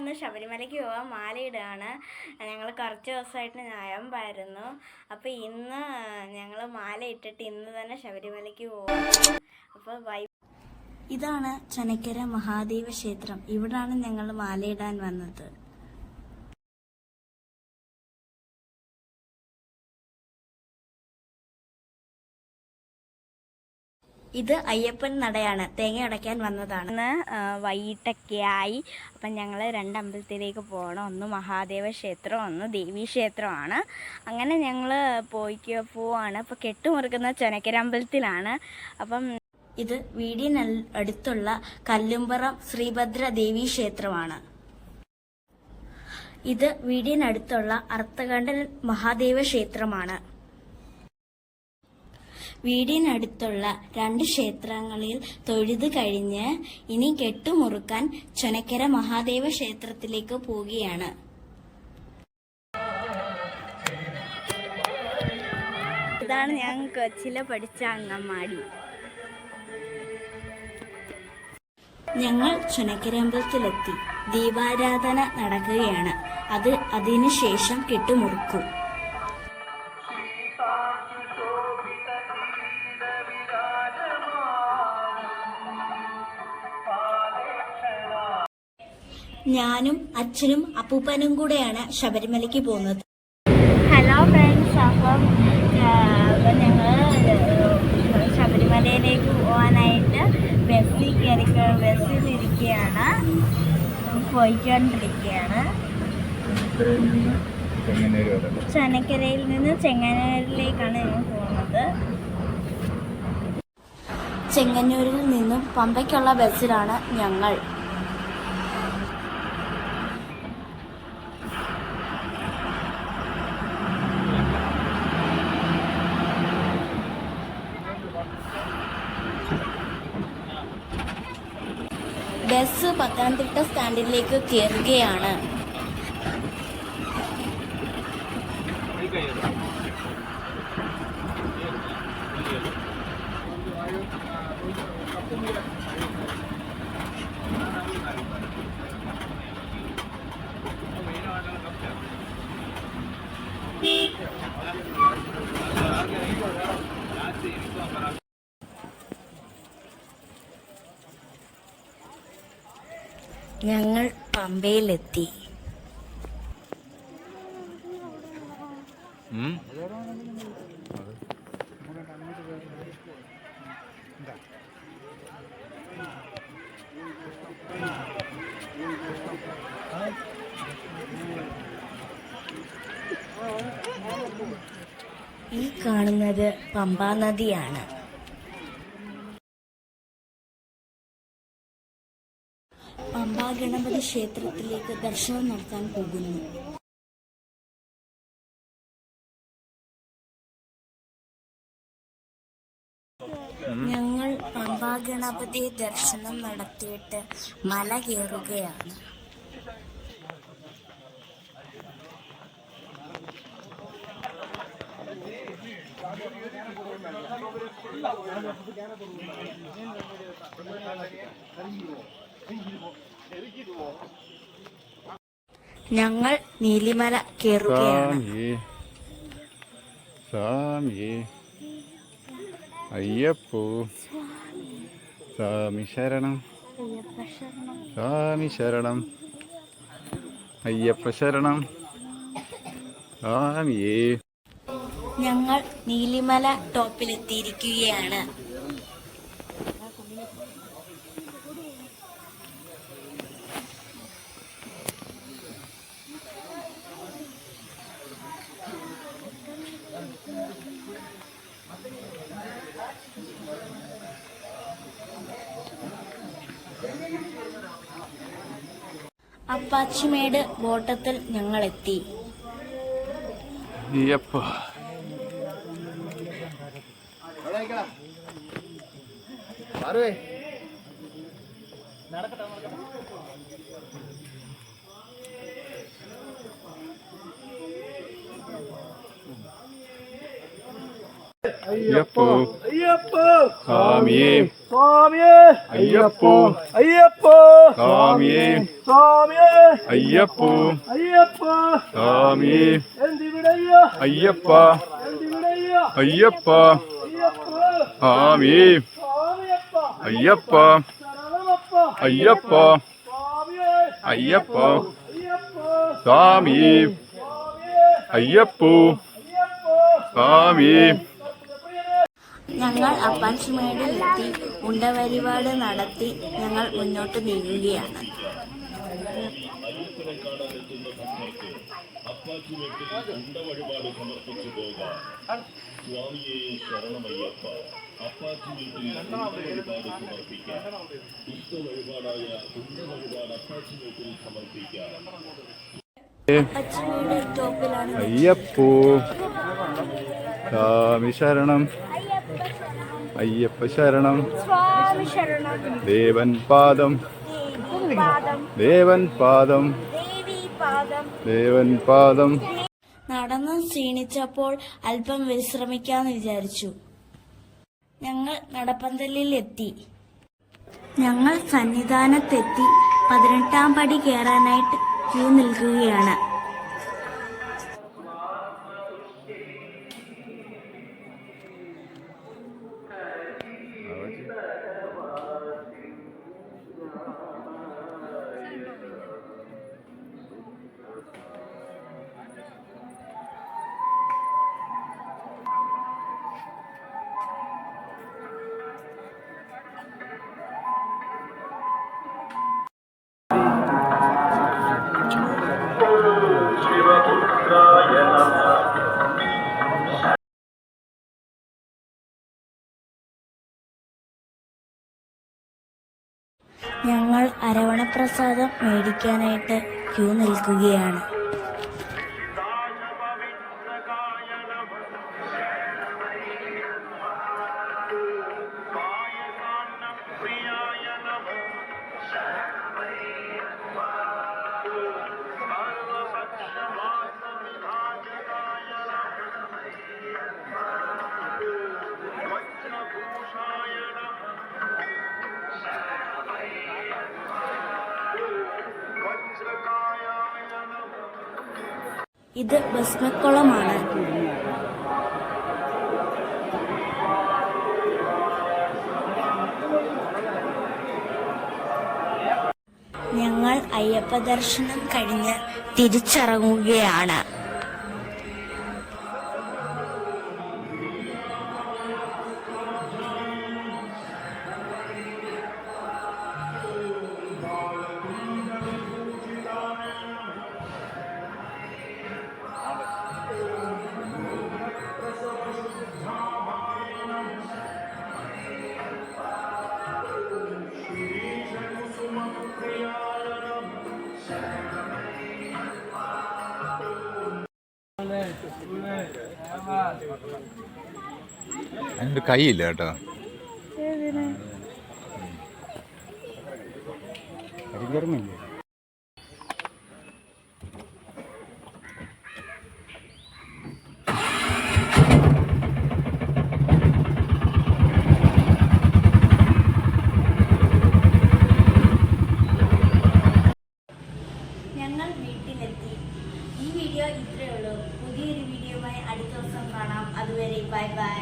ഞങ്ങളിന്ന് ശബരിമലയ്ക്ക് പോകാൻ മാലയിടുകയാണ്. ഞങ്ങൾ കുറച്ച് ദിവസമായിട്ട് നൊയമ്പായിരുന്നു. അപ്പോൾ ഇന്ന് ഞങ്ങൾ മാല ഇട്ടിട്ട് ഇന്ന് തന്നെ ശബരിമലയ്ക്ക് പോകും. അപ്പോൾ ഇതാണ് ചനക്കര മഹാദേവ ക്ഷേത്രം. ഇവിടാണ് ഞങ്ങൾ മാലയിടാൻ വന്നത്. ഇത് അയ്യപ്പൻ നടയാണ്. തേങ്ങ ഉടയ്ക്കാൻ വന്നതാണ്. ഇന്ന് വൈകിട്ടൊക്കെ ആയി. അപ്പം ഞങ്ങൾ രണ്ടമ്പലത്തിലേക്ക് പോകണം. ഒന്ന് മഹാദേവ ക്ഷേത്രം, ഒന്ന് ദേവീ ക്ഷേത്രമാണ്. അങ്ങനെ ഞങ്ങൾ പോവാണ്. അപ്പോൾ കെട്ടുമുറുക്കുന്ന ചനക്കര അമ്പലത്തിലാണ്. അപ്പം ഇത് വീടിന് അടുത്തുള്ള കല്ലുംപുറം ശ്രീഭദ്ര ദേവീ ക്ഷേത്രമാണ്. ഇത് വീടിനടുത്തുള്ള അർത്തകണ്ഠൻ മഹാദേവ ക്ഷേത്രമാണ്. വീടിനടുത്തുള്ള 2 ക്ഷേത്രങ്ങളിൽ തൊഴുത് കഴിഞ്ഞ് ഇനി കെട്ടുമുറുക്കാൻ ചനക്കര മഹാദേവ ക്ഷേത്രത്തിലേക്ക് പോവുകയാണ്. ഇതാണ് ഞാൻ കൊച്ചിലെ പഠിച്ച അങ്കമാടി. ഞങ്ങൾ ചുനക്കര അമ്പലത്തിലെത്തി. ദീപാരാധന നടക്കുകയാണ്. അതിനുശേഷം കെട്ടുമുറുക്കും. ഞാനും അച്ഛനും അപ്പൂപ്പനും കൂടെയാണ് ശബരിമലയ്ക്ക് പോകുന്നത്. ഹലോ ഫ്രണ്ട്സ്, അപ്പം ഞങ്ങൾ ശബരിമലയിലേക്ക് പോകാനായിട്ട് ബസ്സിലിരിക്കുകയാണ്, പോയിക്കൊണ്ടിരിക്കുകയാണ്. ചനക്കരയിൽ നിന്ന് ചെങ്ങന്നൂരിലേക്കാണ് ഞങ്ങൾ പോകുന്നത്. ചെങ്ങന്നൂരിൽ നിന്നും പമ്പയ്ക്കുള്ള ബസ്സിലാണ് ഞങ്ങൾ. ബസ് പത്തനംതിട്ട സ്റ്റാൻഡിലേക്ക് കയറുകയാണ്. ഞങ്ങൾ പമ്പയിലെത്തി. ഈ കാണുന്നത് പമ്പാ നദിയാണ്. പമ്പാ ഗണപതി ക്ഷേത്രത്തിലേക്ക് ദർശനം നടത്താൻ പോകുന്നു. ഞങ്ങൾ പമ്പാ ഗണപതി ദർശനം നടത്തിയിട്ട് മല കയറുകയാണ്. ഞങ്ങൾ നീലിമല കയറുകയാണ്. സ്വാമി അയ്യപ്പോ, സ്വാമി ശരണം, സ്വാമി ശരണം, അയ്യപ്പ ശരണം, സ്വാമിയേ. ഞങ്ങൾ നീലിമല ടോപ്പിലെത്തിയിരിക്കുകയാണ്. അപ്പാച്ചിമേട് ബോട്ടത്തിൽ ഞങ്ങളെത്തി. അയ്യപ്പോ അയ്യപ്പോ സ്വാമിയേ സ്വാമിയേ അയ്യപ്പോ അയ്യപ്പോ സ്വാമിയേ സ്വാമിയേ അയ്യപ്പോ അയ്യപ്പോ സ്വാമിയേ എന്തിവിടയ്യോ അയ്യപ്പ എന്തിവിടയ്യോ അയ്യപ്പ അയ്യപ്പോ സ്വാമിയേ സ്വാമിയപ്പ അയ്യപ്പ ശരണമപ്പ അയ്യപ്പ സ്വാമിയേ അയ്യപ്പ അയ്യപ്പോ സ്വാമിയേ സ്വാമിയേ അയ്യപ്പോ അയ്യപ്പോ സ്വാമിയേ. ഞങ്ങൾ അപ്പാച്ചിമേടിലെത്തി ഉണ്ടവഴിപാട് നടത്തി ഞങ്ങൾ മുന്നോട്ട് നീങ്ങുകയാണ്. അപ്പാച്ചിമേട് സ്റ്റോപ്പിലാണ്. അയ്യപ്പോ സ്വാമി ശരണം അയ്യപ്പ ശരണം സ്വാമി ശരണം. ദേവൻ പാദം പാദം ദേവൻ പാദം ദേവി പാദം. ദേവൻ പാദം. നടന്ന് ക്ഷീണിച്ചപ്പോൾ അല്പം വിശ്രമിക്കാന്ന് വിചാരിച്ചു. ഞങ്ങൾ നടപ്പന്തലിലെത്തി. ഞങ്ങൾ സന്നിധാനത്തെത്തി 18-ാം പടി കയറാനായിട്ട് ക്യൂ നിൽക്കുകയാണ്. ഞങ്ങൾ അരവണപ്രസാദം മേടിക്കാനായിട്ട് ക്യൂ നിൽക്കുകയാണ്. ഇത് ഭസ്മക്കുളമാണ്. ഞങ്ങൾ അയ്യപ്പ ദർശനം കഴിഞ്ഞ് തിരിച്ചിറങ്ങുകയാണ്. അതിൻ്റെ കൈയില്ല കേട്ടോ. ഞങ്ങൾ വീട്ടിലെത്തി. ഈ വീഡിയോ ഇത്രയേ ഉള്ളൂ. പുതിയൊരു വീഡിയോയുമായി അടുത്ത ദിവസം കാണാം. അതുവരെ ബൈ ബൈ.